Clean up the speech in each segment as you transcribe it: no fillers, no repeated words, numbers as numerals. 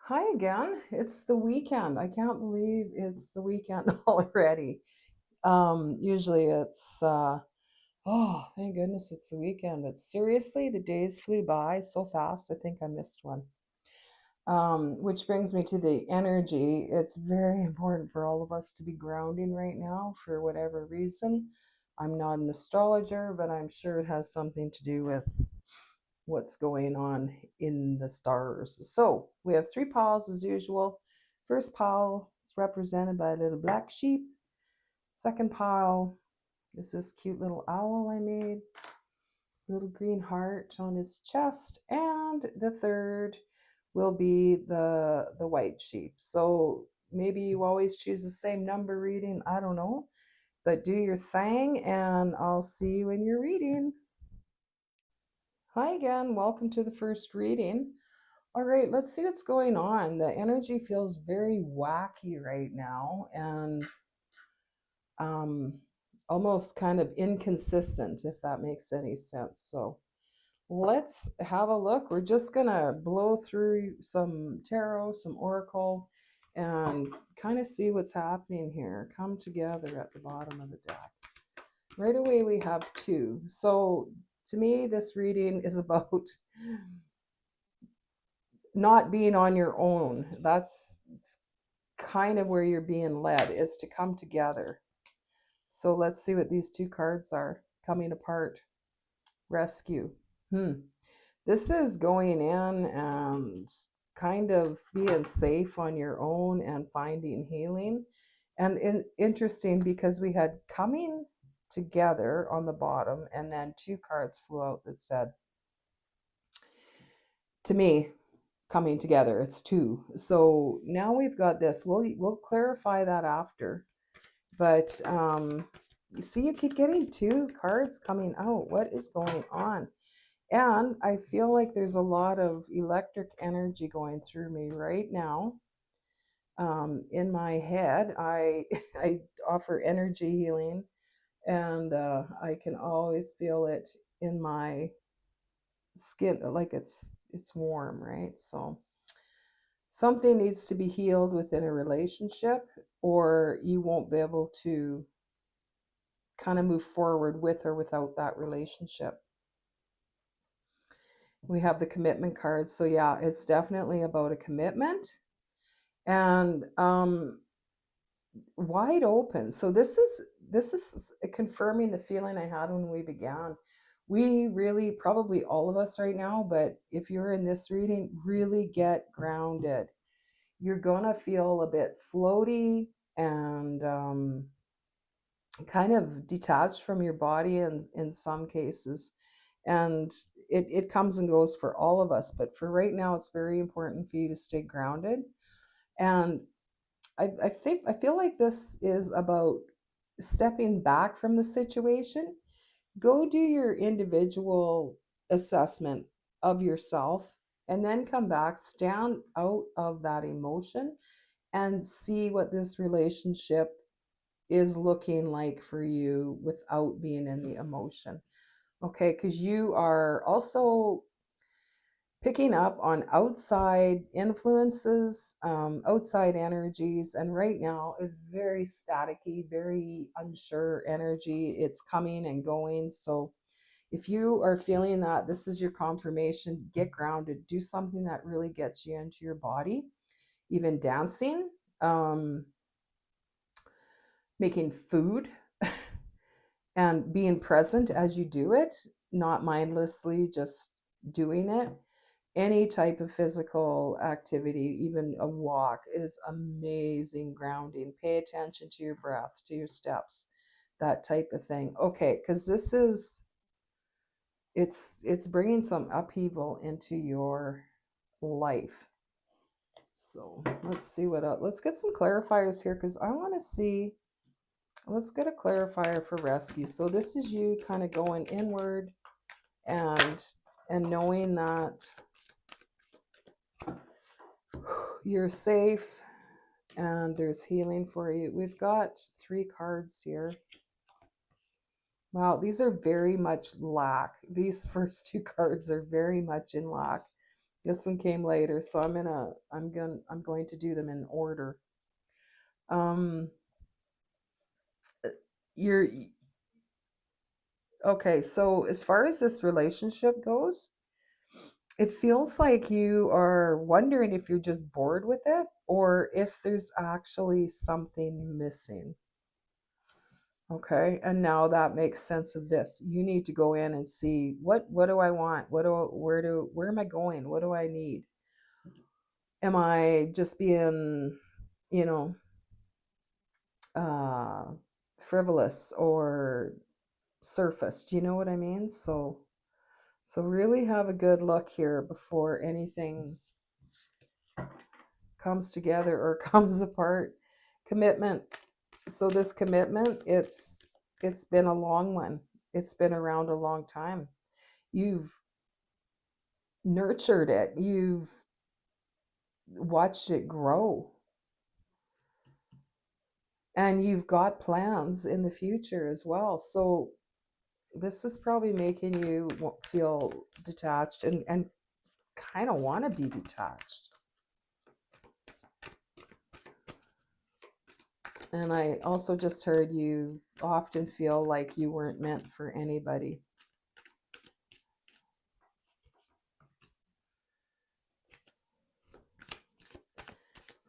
Hi again. It's the weekend. I can't believe it's the weekend already. Usually it's oh, thank goodness it's the weekend. But seriously, the days flew by so fast. I think I missed one. Which brings me to the energy. It's very important for all of us to be grounding right now for whatever reason. I'm not an astrologer, but I'm sure it has something to do with what's going on in the stars. So we have three piles as usual. First pile is represented by a little black sheep. Second pile is this cute little owl I made, little green heart on his chest, and the third will be the white sheep. So maybe you always choose the same number reading, I don't know, but do your thing and I'll see you in your reading. Hi again, welcome to the first reading. All right, let's see what's going on. The energy feels very wacky right now and um, almost kind of inconsistent, if that makes any sense. So let's have a look. We're just going to blow through some tarot, some oracle, and kind of see what's happening here. Come together at the bottom of the deck. Right away, we have two. So to me, this reading is about not being on your own. That's kind of where you're being led, is to come together. So let's see what these two cards are. Coming apart, rescue. This is going in and kind of being safe on your own and finding healing. And interesting because we had coming together on the bottom, and then two cards flew out that said, to me, coming together. It's two. So now we've got this. We'll clarify that after. But you see, you keep getting two cards coming out. What is going on? And I feel like there's a lot of electric energy going through me right now. In my head, I I offer energy healing, and I can always feel it in my skin, like it's warm, right? So something needs to be healed within a relationship, or you won't be able to kind of move forward with or without that relationship. We have the commitment card. So yeah, it's definitely about a commitment and wide open. So this is confirming the feeling I had when we began. We really, probably all of us right now, but if you're in this reading, really get grounded. You're gonna feel a bit floaty and kind of detached from your body in some cases. And it comes and goes for all of us. But for right now, it's very important for you to stay grounded. And I feel like this is about stepping back from the situation. Go do your individual assessment of yourself and then come back, stand out of that emotion and see what this relationship is looking like for you without being in the emotion. Okay, because you are also picking up on outside influences, outside energies, and right now is very staticky, very unsure energy. It's coming and going. So if you are feeling that this is your confirmation, get grounded, do something that really gets you into your body, even dancing, um, making food, and being present as you do it, not mindlessly just doing it. Any type of physical activity, even a walk, is amazing grounding. Pay attention to your breath, to your steps, that type of thing. Okay, because this is it's bringing some upheaval into your life. So let's see what else. Let's get some clarifiers here because I want to see. Let's get a clarifier for rescue. So this is you kind of going inward and knowing that you're safe and there's healing for you. We've got three cards here. Wow, these are very much lack. These first two cards are very much in lack. This one came later, so I'm going to do them in order. Um, you're okay. So as far as this relationship goes, it feels like you are wondering if you're just bored with it or if there's actually something missing. Okay, and now that makes sense of this. You need to go in and see what do I want? Where am I going? What do I need? Am I just being, you know, uh frivolous or surface? Do you know what I mean? So really have a good look here before anything comes together or comes apart. Commitment. So this commitment, it's been a long one. It's been around a long time. You've nurtured it. You've watched it grow. And you've got plans in the future as well. So this is probably making you feel detached and kind of want to be detached. And I also just heard you often feel like you weren't meant for anybody.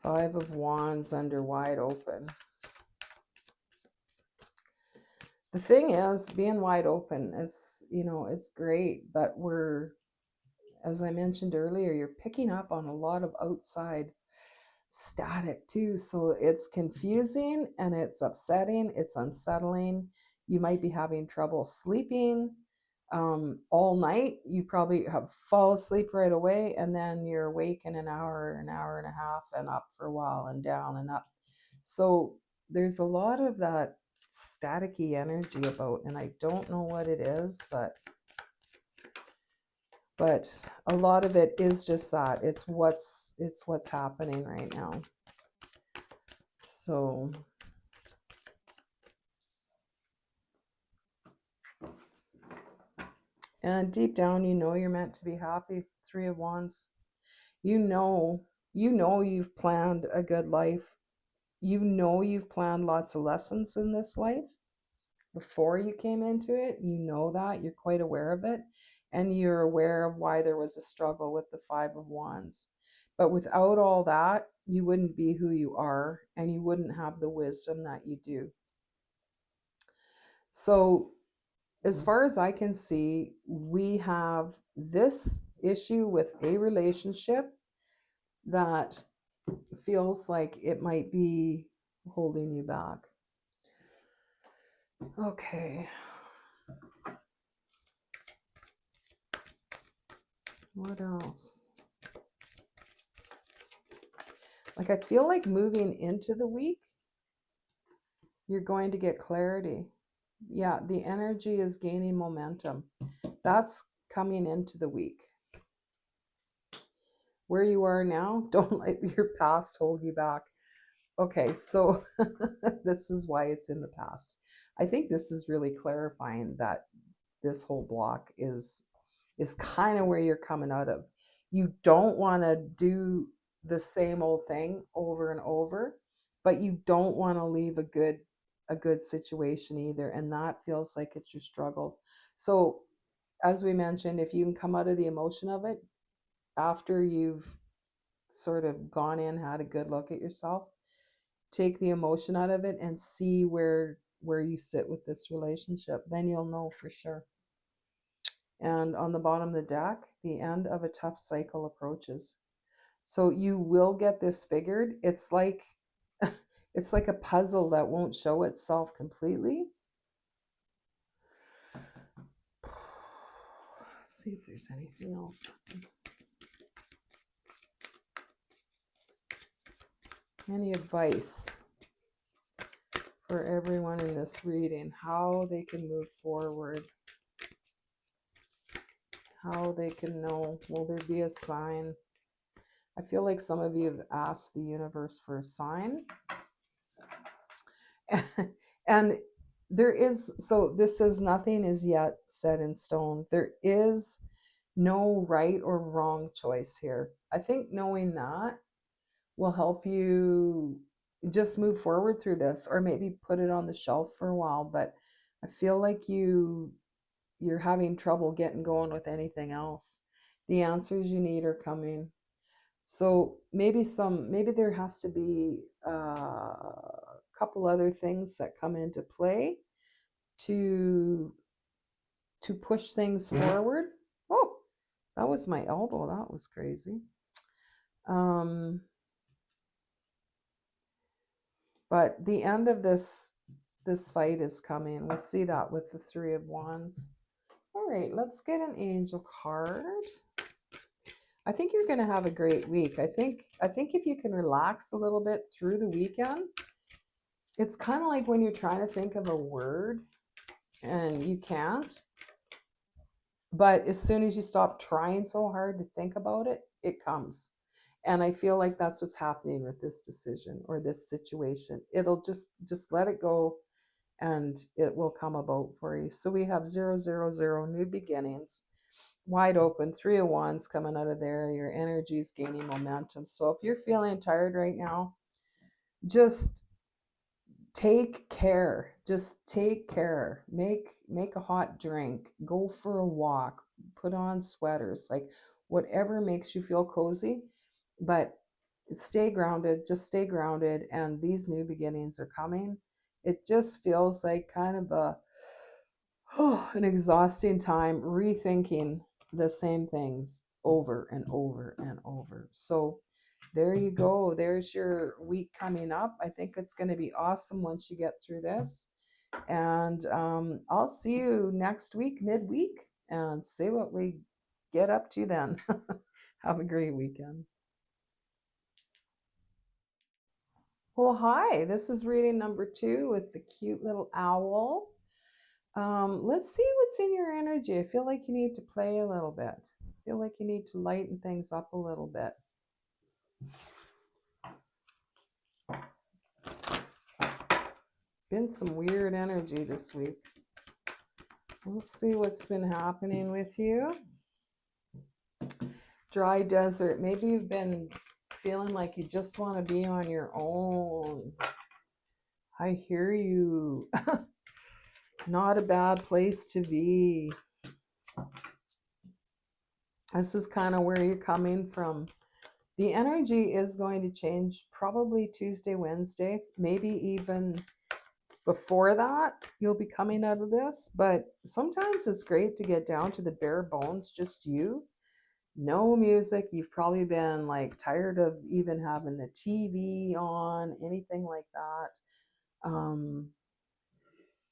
Five of Wands under wide open. The thing is, being wide open is, it's great, but as I mentioned earlier, you're picking up on a lot of outside static too. So it's confusing and it's upsetting, it's unsettling. You might be having trouble sleeping all night. You probably have fall asleep right away, and then you're awake in an hour and a half, and up for a while and down and up. So there's a lot of that staticky energy about, and I don't know what it is, but a lot of it is just that. It's what's happening right now. So and deep down, you're meant to be happy. Three of Wands. You've planned a good life. You've planned lots of lessons in this life before you came into it. That. You're quite aware of it. And you're aware of why there was a struggle with the Five of Wands. But without all that, you wouldn't be who you are, and you wouldn't have the wisdom that you do. So as far as I can see, we have this issue with a relationship that feels like it might be holding you back. Okay. What else? Like, I feel like moving into the week, you're going to get clarity. Yeah, the energy is gaining momentum. That's coming into the week. Where you are now, don't let your past hold you back. Okay, so this is why it's in the past. I think this is really clarifying that this whole block is kind of where you're coming out of. You don't want to do the same old thing over and over, but you don't want to leave a good situation either, and that feels like it's your struggle. So as we mentioned, if you can come out of the emotion of it after you've sort of gone in, had a good look at yourself, take the emotion out of it and see where you sit with this relationship, then you'll know for sure. And on the bottom of the deck, the end of a tough cycle approaches. So you will get this figured. It's like it's like a puzzle that won't show itself completely. Let's see if there's anything else. Any advice for everyone in this reading, how they can move forward, how they can know? Will there be a sign? I feel like some of you have asked the universe for a sign. And there is, so this says nothing is yet set in stone. There is no right or wrong choice here. I think knowing that will help you just move forward through this, or maybe put it on the shelf for a while. But I feel like you're having trouble getting going with anything else. The answers you need are coming. So maybe there has to be a couple other things that come into play to push things forward. Oh, that was my elbow. That was crazy. Um, but the end of this fight is coming. We see that with the Three of Wands. All right, let's get an angel card. I think you're going to have a great week. I think if you can relax a little bit through the weekend, it's kind of like when you're trying to think of a word and you can't. But as soon as you stop trying so hard to think about it, it comes. And I feel like that's what's happening with this decision or this situation. It'll just let it go and it will come about for you. So we have 000, new beginnings, wide open, Three of Wands coming out of there. Your energy is gaining momentum. So if you're feeling tired right now, just take care. Just take care. Make a hot drink, go for a walk, put on sweaters, like whatever makes you feel cozy. But stay grounded, just stay grounded. And these new beginnings are coming. It just feels like kind of an exhausting time rethinking the same things over and over and over. So there you go. There's your week coming up. I think it's going to be awesome once you get through this. And I'll see you next week, midweek, and see what we get up to then. Have a great weekend. Well, hi. This is reading number 2 with the cute little owl. Let's see what's in your energy. I feel like you need to play a little bit. I feel like you need to lighten things up a little bit. Been some weird energy this week. Let's see what's been happening with you. Dry desert. Maybe you've been feeling like you just want to be on your own. I hear you. Not a bad place to be. This is kind of where you're coming from. The energy is going to change probably Tuesday, Wednesday, maybe even before that. You'll be coming out of this, but sometimes it's great to get down to the bare bones, just you. No music. You've probably been like tired of even having the TV on, anything like that.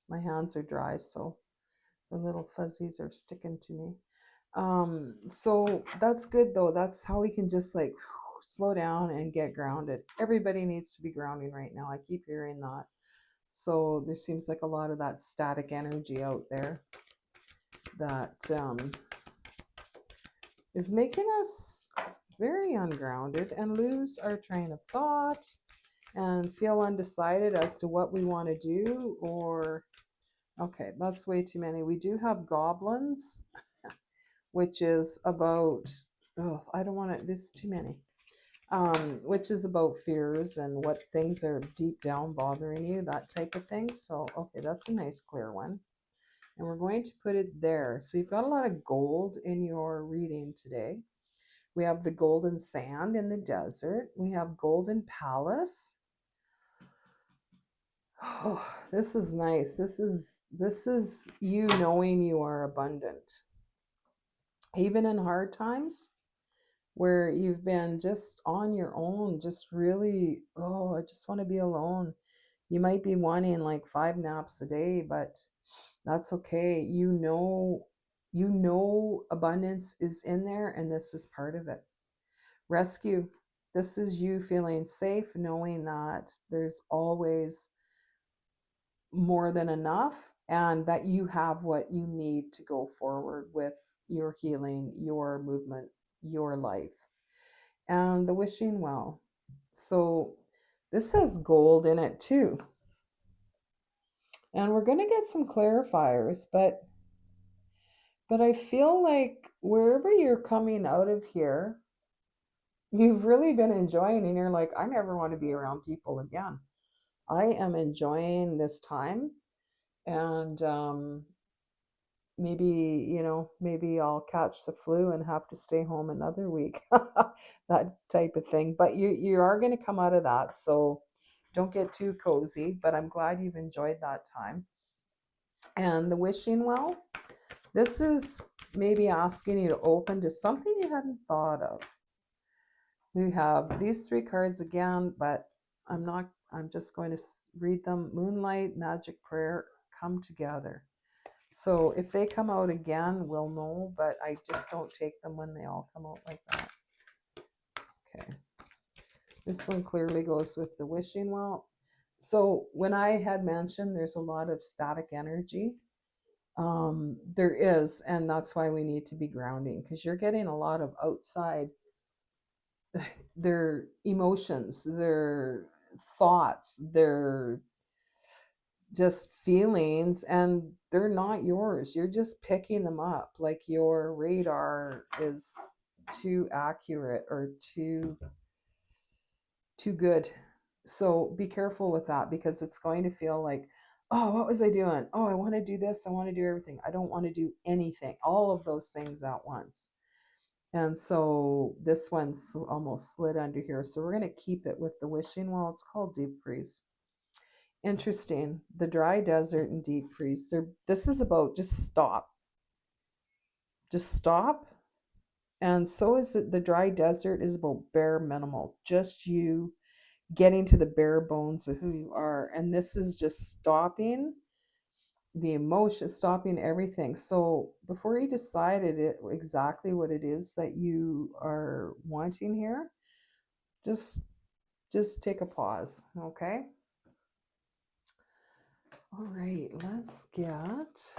My hands are dry, so the little fuzzies are sticking to me. So that's good though. That's how we can just like slow down and get grounded. Everybody needs to be grounding right now. I keep hearing that. So there seems like a lot of that static energy out there that is making us very ungrounded and lose our train of thought and feel undecided as to what we want to do. Or okay, that's way too many. We do have goblins, which is about, oh, I don't want to, this is too many. Which is about fears and what things are deep down bothering you, that type of thing. So, okay, that's a nice clear one. And we're going to put it there. So you've got a lot of gold in your reading today. We have the golden sand in the desert. We have golden palace. Oh, this is nice. This is you knowing you are abundant. Even in hard times, where you've been just on your own, just really, oh, I just want to be alone. You might be wanting like 5 naps a day, but that's okay. You know abundance is in there, and this is part of it. Rescue. This is you feeling safe, knowing that there's always more than enough and that you have what you need to go forward with your healing, your movement, your life. And the wishing well. So this has gold in it too. And we're going to get some clarifiers, but I feel like wherever you're coming out of here, you've really been enjoying, and you're like, I never want to be around people again. I am enjoying this time, and maybe, maybe I'll catch the flu and have to stay home another week. That type of thing. But you are going to come out of that, so don't get too cozy, but I'm glad you've enjoyed that time. And the wishing well, this is maybe asking you to open to something you hadn't thought of. We have these three cards again, but I'm just going to read them. Moonlight, Magic Prayer, Come Together. So if they come out again, we'll know, but I just don't take them when they all come out like that. Okay. This one clearly goes with the wishing well. So when I had mentioned there's a lot of static energy, there is, and that's why we need to be grounding, because you're getting a lot of outside, their emotions, their thoughts, their just feelings, and they're not yours. You're just picking them up. Like your radar is too accurate or too good. So be careful with that, because it's going to feel like, oh, what was I doing? Oh, I want to do this. I want to do everything. I don't want to do anything. All of those things at once. And so this one's almost slid under here. So we're going to keep it with the wishing well. It's called deep freeze. Interesting. The dry desert and deep freeze. This is about just stop. Just stop. And so is the dry desert is about bare minimal. Just you getting to the bare bones of who you are. And this is just stopping the emotion, stopping everything. So before you decided exactly what it is that you are wanting here, just take a pause, okay? All right, let's get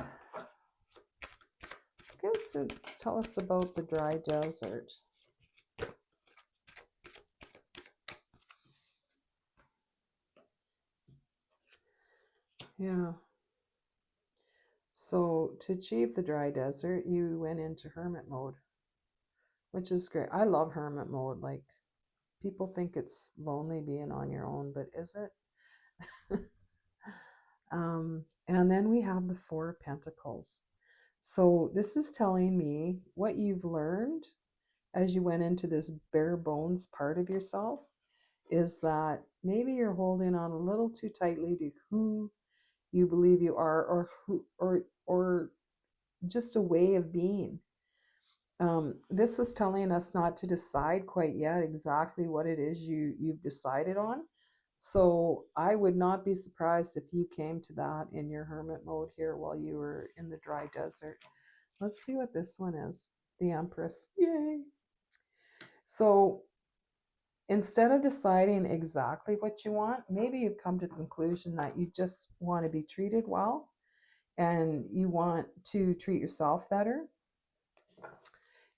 some, tell us about the dry desert. Yeah. So to achieve the dry desert, you went into hermit mode, which is great. I love hermit mode. Like, people think it's lonely being on your own, but is it? And then we have the Four of Pentacles. So this is telling me what you've learned as you went into this bare bones part of yourself is that maybe you're holding on a little too tightly to who you believe you are, or who, or just a way of being. This is telling us not to decide quite yet exactly what it is you've decided on. So I would not be surprised if you came to that in your hermit mode here while you were in the dry desert. Let's see what this one is. The Empress. Yay. So instead of deciding exactly what you want, maybe you've come to the conclusion that you just want to be treated well and you want to treat yourself better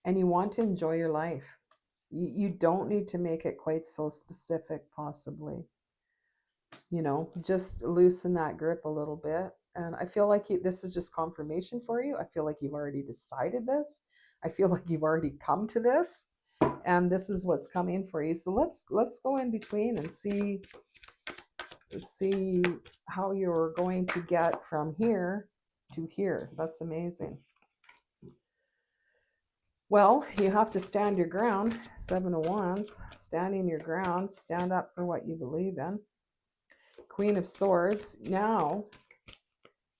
and you want to enjoy your life. You don't need to make it quite so specific, possibly. Just loosen that grip a little bit. And I feel like this is just confirmation for you. I feel like you've already decided this. I feel like you've already come to this, and this is what's coming for you. So let's go in between and see how you're going to get from here to here. That's amazing. Well, you have to stand your ground. Seven of Wands, standing your ground, stand up for what you believe in. Queen of Swords. Now,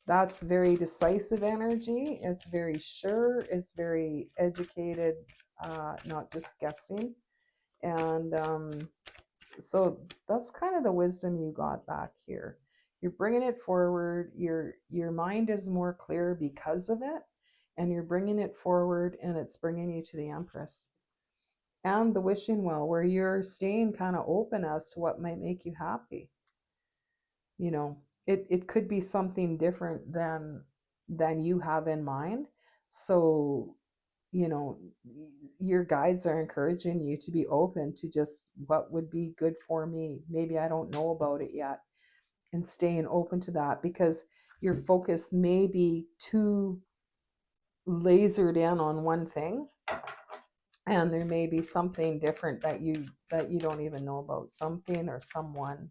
that's very decisive energy. It's very sure. It's very educated, not just guessing. And so that's kind of the wisdom you got back here. You're bringing it forward. Your mind is more clear because of it. And you're bringing it forward, and it's bringing you to the Empress. And the wishing well, where you're staying kind of open as to what might make you happy. It could be something different than you have in mind. So, your guides are encouraging you to be open to just what would be good for me. Maybe I don't know about it yet, and staying open to that, because your focus may be too lasered in on one thing, and there may be something different that you don't even know about, something or someone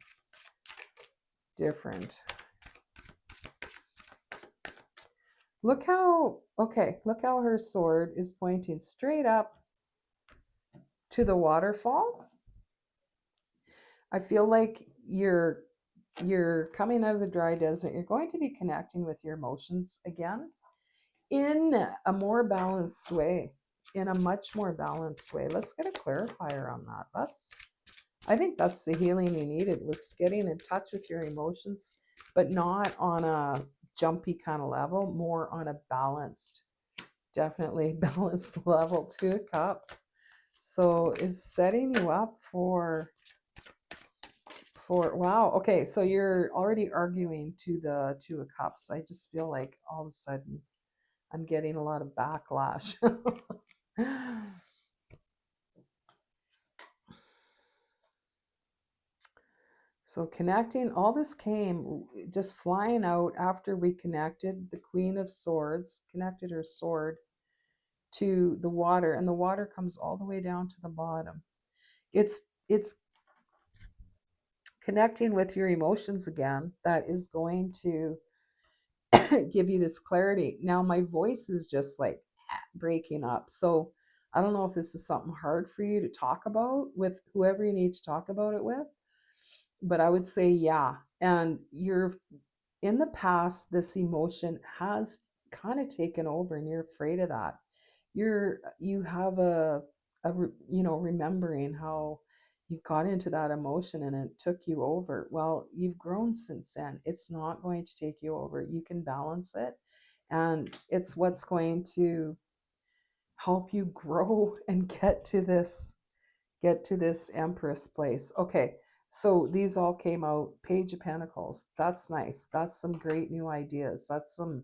different. Look how her sword is pointing straight up to the waterfall. I feel like you're coming out of the dry desert. You're going to be connecting with your emotions again in a more balanced way, in a much more balanced way. Let's get a clarifier on that. I think that's the healing you needed, was getting in touch with your emotions, but not on a jumpy kind of level, more on a balanced, definitely balanced level. 2 of Cups. So is setting you up for wow. Okay, so you're already arguing to the 2 of Cups. I just feel like all of a sudden I'm getting a lot of backlash. So connecting, all this came just flying out after we connected the Queen of Swords, connected her sword to the water, and the water comes all the way down to the bottom. It's connecting with your emotions again that is going to give you this clarity. Now my voice is just like breaking up. So I don't know if this is something hard for you to talk about with whoever you need to talk about it with, but I would say, yeah. And you're in the past, this emotion has kind of taken over and you're afraid of that. You have remembering how you got into that emotion and it took you over. Well, you've grown since then. It's not going to take you over. You can balance it, and it's what's going to help you grow and get to this Empress place. Okay, so these all came out. Page of Pentacles. That's nice. That's some great new ideas. That's some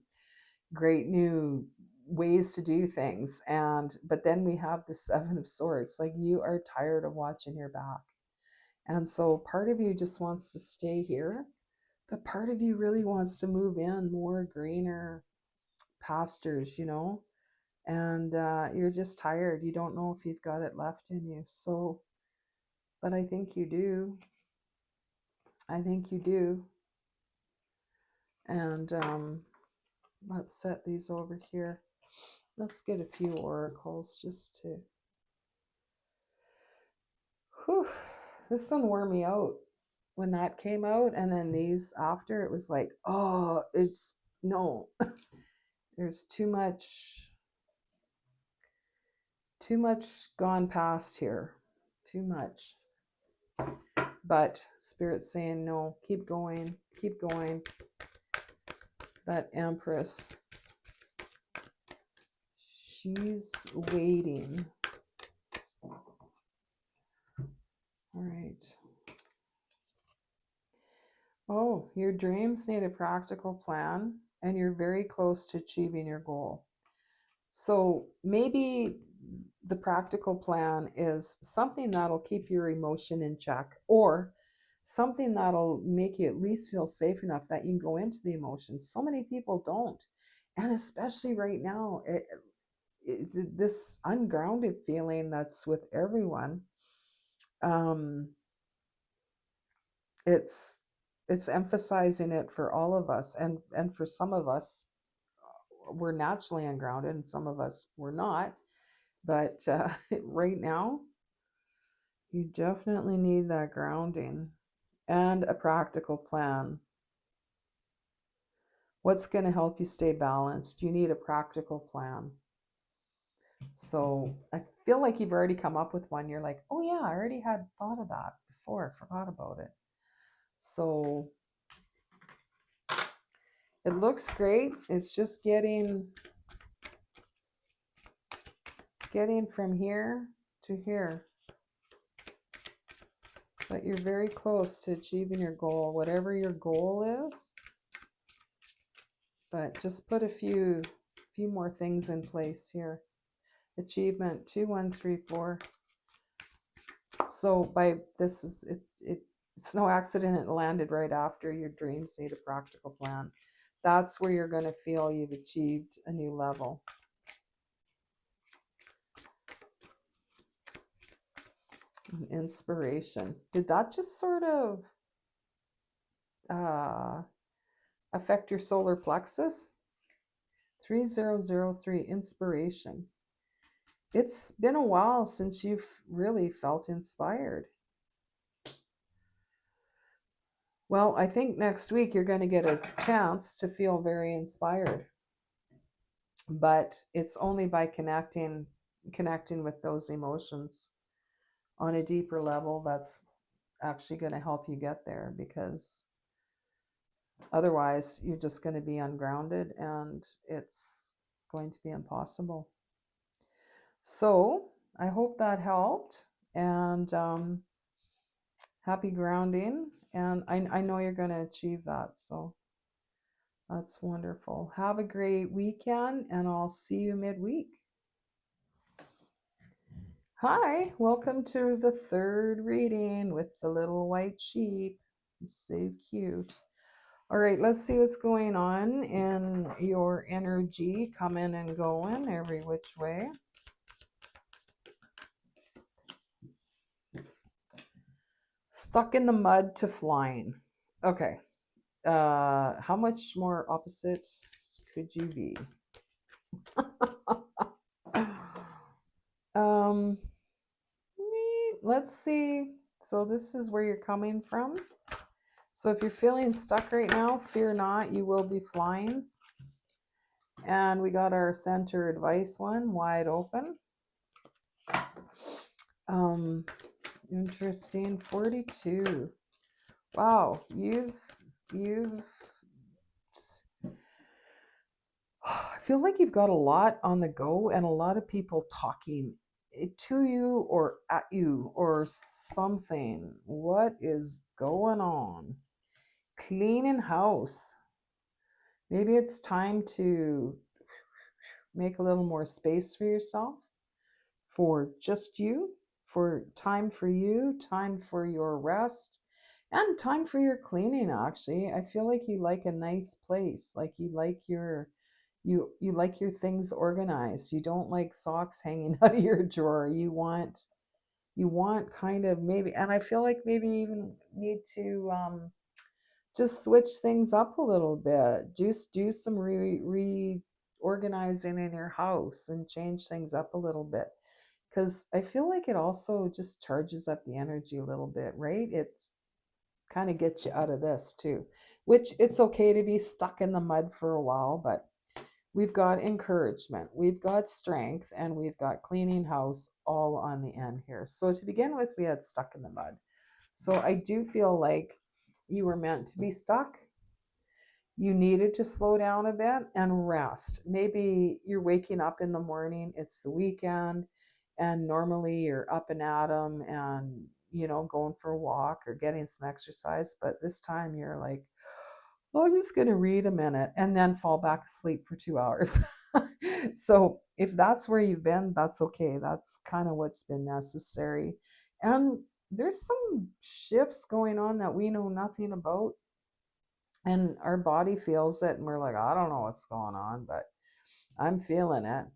great new ways to do things. But then we have the 7 of Swords. Like, you are tired of watching your back. And so part of you just wants to stay here, but part of you really wants to move in more greener pastures, and you're just tired. You don't know if you've got it left in you. So, but I think you do. I think you do. And let's set these over here. Let's get a few oracles just to... Whew, this one wore me out when that came out, and then these after, it was like, oh, it's no, there's too much gone past here, too much. But Spirit's saying, no, keep going, keep going. That Empress, she's waiting. All right. Oh, your dreams need a practical plan, and you're very close to achieving your goal. So maybe the practical plan is something that'll keep your emotion in check, or something that'll make you at least feel safe enough that you can go into the emotions. So many people don't. And especially right now, this ungrounded feeling that's with everyone, it's emphasizing it for all of us, and for some of us, we're naturally ungrounded, and some of us we're not. But right now, you definitely need that grounding and a practical plan. What's going to help you stay balanced? You need a practical plan. So I feel like you've already come up with one. You're like, oh yeah, I already had thought of that before. I forgot about it. So it looks great. It's just getting from here to here. But you're very close to achieving your goal, whatever your goal is. But just put a few more things in place here. Achievement 2, 1, 3, 4. So by this is it's no accident it landed right after your dreams need a practical plan. That's where you're going to feel you've achieved a new level. Inspiration. Did that just sort of affect your solar plexus? 3003, inspiration. It's been a while since you've really felt inspired. Well, I think next week you're going to get a chance to feel very inspired. But it's only by connecting with those emotions on a deeper level that's actually going to help you get there, because otherwise you're just going to be ungrounded and it's going to be impossible. So I hope that helped, and happy grounding. And I know you're going to achieve that. So that's wonderful. Have a great weekend, and I'll see you midweek. Hi, welcome to the third reading with the little white sheep. He's so cute. All right, let's see what's going on in your energy, coming and going every which way. Stuck in the mud to flying. Okay. How much more opposite could you be? um, let's see. So this is where you're coming from. So if you're feeling stuck right now, fear not, you will be flying. And we got our center advice one, wide open. Interesting. 42. Wow, you've I feel like you've got a lot on the go and a lot of people talking to you or at you or something. What is going on? Cleaning house. Maybe it's time to make a little more space for yourself, for just you, for time you, time for your rest, and time for your cleaning. Actually, I feel like you like a nice place, like you like your you like your things organized. You don't like socks hanging out of your drawer. You want kind of, maybe, and I feel like maybe even need to just switch things up a little bit. Just do some reorganizing in your house and change things up a little bit, because I feel like it also just charges up the energy a little bit, right? It's kind of gets you out of this too, which it's okay to be stuck in the mud for a while, but we've got encouragement, we've got strength, and we've got cleaning house all on the end here. So to begin with, we had stuck in the mud. So I do feel like you were meant to be stuck. You needed to slow down a bit and rest. Maybe you're waking up in the morning, it's the weekend, and normally you're up and at 'em and, going for a walk or getting some exercise. But this time you're like, oh, I'm just going to read a minute and then fall back asleep for 2 hours. So if that's where you've been, that's okay. That's kind of what's been necessary. And there's some shifts going on that we know nothing about, and our body feels it, and we're like, I don't know what's going on, but I'm feeling it.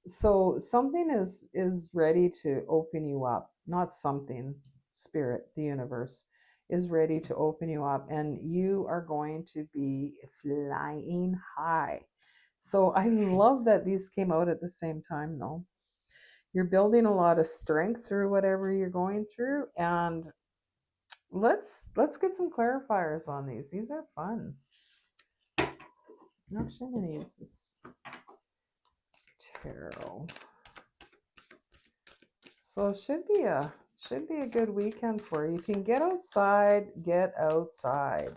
So something is ready to open you up. Not something, spirit, the universe is ready to open you up, and you are going to be flying high. So I love that these came out at the same time, though. You're building a lot of strength through whatever you're going through, and let's get some clarifiers on these. These are fun. Actually, I'm going to use this tarot. So it should be a good weekend for you. If you can get outside, get outside.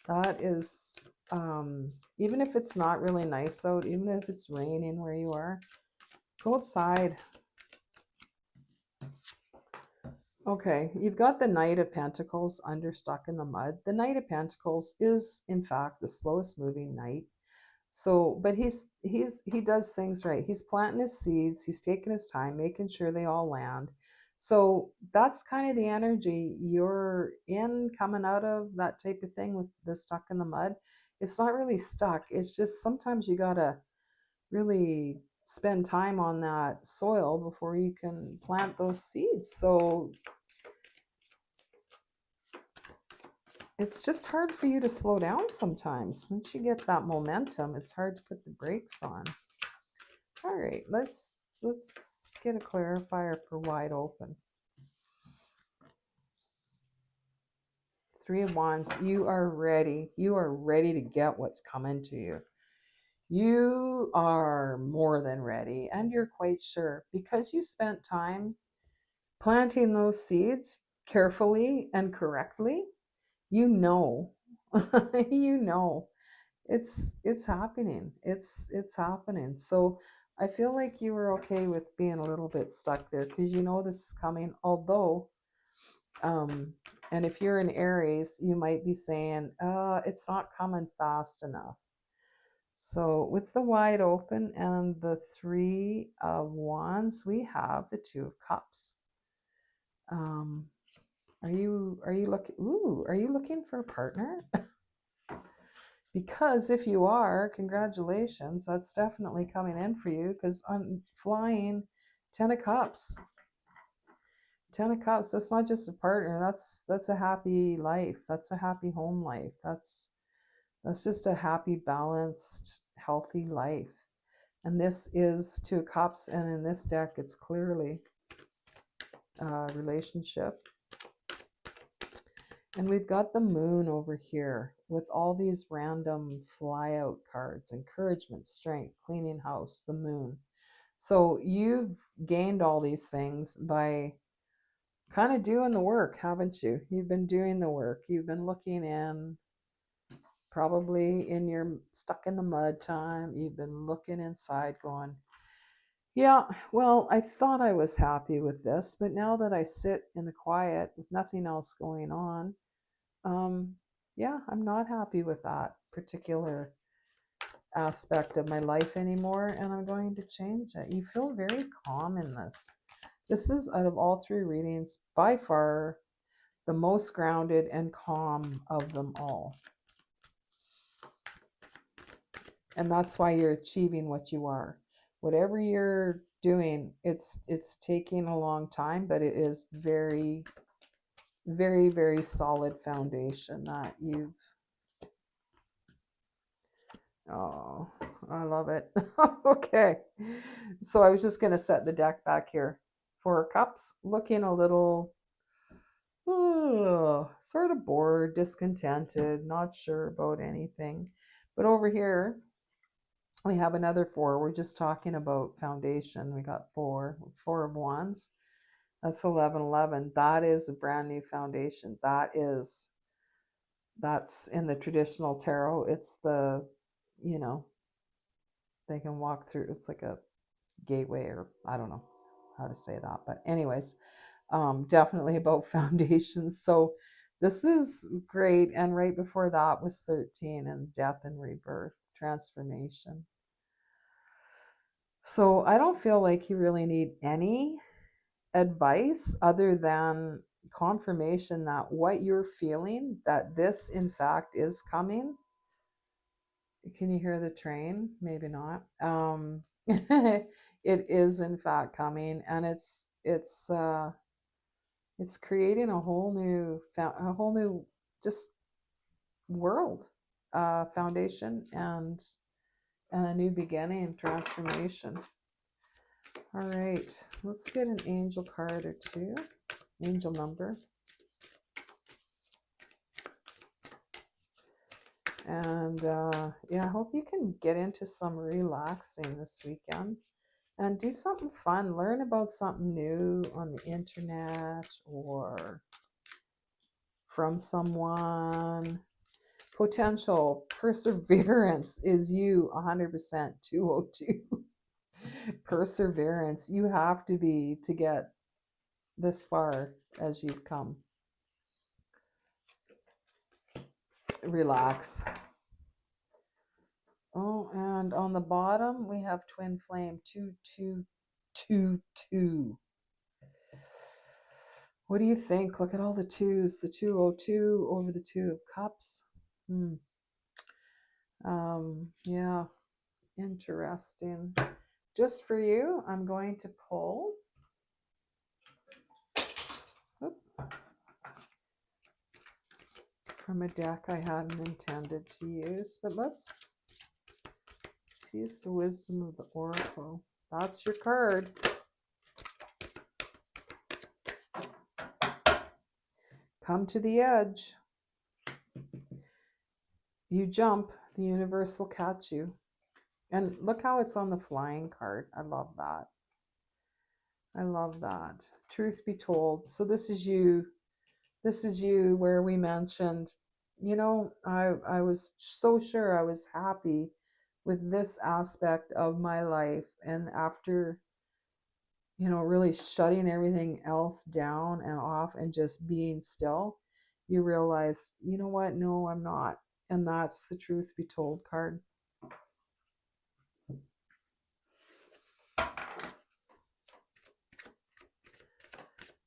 That is, even if it's not really nice out, even if it's raining where you are, go outside. Okay, you've got the Knight of Pentacles understuck in the mud. The Knight of Pentacles is, in fact, the slowest moving knight. So, but he does things right. He's planting his seeds. He's taking his time, making sure they all land. So that's kind of the energy you're in, coming out of that type of thing with the stuck in the mud. It's not really stuck. It's just sometimes you gotta really spend time on that soil before you can plant those seeds. So it's just hard for you to slow down sometimes. Once you get that momentum, it's hard to put the brakes on. All right, let's get a clarifier for wide open. Three of Wands, you are ready. You are ready to get what's coming to you. You are more than ready, and you're quite sure because you spent time planting those seeds carefully and correctly. You know, you know, it's happening. It's happening. So I feel like you were okay with being a little bit stuck there because you know this is coming. Although, and if you're in Aries, you might be saying, it's not coming fast enough. So with the wide open and the Three of Wands, we have the Two of Cups. Are you looking? Ooh, are you looking for a partner? Because if you are, congratulations, that's definitely coming in for you. Because I'm flying 10 of Cups. 10 of Cups. That's not just a partner. That's a happy life. That's a happy home life. That's just a happy, balanced, healthy life. And this is Two of Cups, and in this deck, it's clearly a relationship. And we've got the Moon over here with all these random fly out cards: encouragement, strength, cleaning house, the Moon. So you've gained all these things by kind of doing the work, haven't you? You've been doing the work. You've been looking in, probably in your stuck in the mud time. You've been looking inside going, yeah, well, I thought I was happy with this, but now that I sit in the quiet with nothing else going on, yeah, I'm not happy with that particular aspect of my life anymore, and I'm going to change it. You feel very calm in this. This is, out of all three readings, by far the most grounded and calm of them all. And that's why you're achieving what you are. Whatever you're doing, it's taking a long time, but it is very, very, very solid foundation that you've. Oh, I love it. Okay. So I was just going to set the deck back here. Four of Cups, looking a little sort of bored, discontented, not sure about anything. But over here, we have another four. We're just talking about foundation. We got four of Wands. That's 1111. That is a brand new foundation. That's in the traditional tarot. It's the, they can walk through. It's like a gateway, or I don't know how to say that. But anyways, definitely about foundations. So this is great. And right before that was 13, and death and rebirth, transformation. So I don't feel like you really need any advice other than confirmation that what you're feeling, that this in fact is coming. Can you hear the train? Maybe not. It is in fact coming, and it's creating a whole new just world, foundation, and a new beginning, transformation. All right, let's get an angel card or two, angel number. And yeah, I hope you can get into some relaxing this weekend and do something fun. Learn about something new on the internet or from someone. Potential perseverance is you 100%. 202. Perseverance. You have to be to get this far as you've come. Relax. Oh, and on the bottom we have twin flame 2222. What do you think? Look at all the twos. The 202 over the Two of Cups. Yeah, interesting. Just for you, I'm going to pull. from a deck I hadn't intended to use, but let's use the wisdom of the Oracle. That's your card. Come to the edge. You jump, the universe will catch you. And look how it's on the flying card. I love that. I love that. Truth be told. So this is you. This is you where we mentioned, you know, I was so sure I was happy with this aspect of my life. And after, you know, really shutting everything else down and off and just being still, you realize, you know what? No, I'm not. And that's the truth be told card.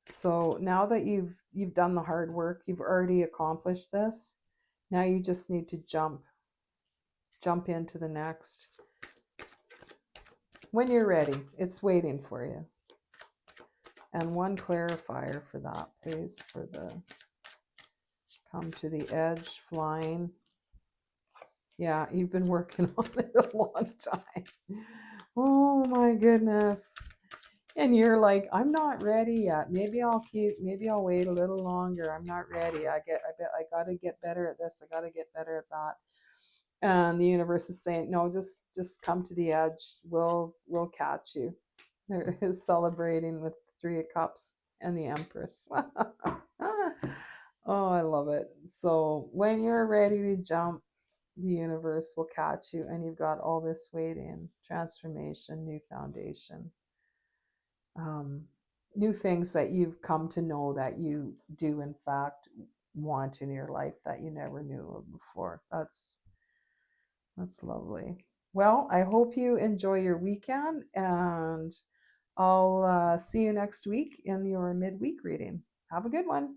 So now that you've done the hard work, you've already accomplished this. Now you just need to jump into the next. When you're ready, it's waiting for you. And one clarifier for that, please, for the come to the edge, flying. Yeah, you've been working on it a long time. Oh my goodness. And you're like, I'm not ready yet. Maybe I'll wait a little longer. I'm not ready. I gotta get better at this. I gotta get better at that. And the universe is saying, no, just come to the edge. We'll catch you. There is celebrating with 3 of Cups and the Empress. Oh, I love it. So when you're ready to jump, the universe will catch you, and you've got all this waiting, transformation, new foundation, new things that you've come to know that you do in fact want in your life that you never knew of before. That's lovely. Well, I hope you enjoy your weekend, and I'll see you next week in your midweek reading. Have a good one.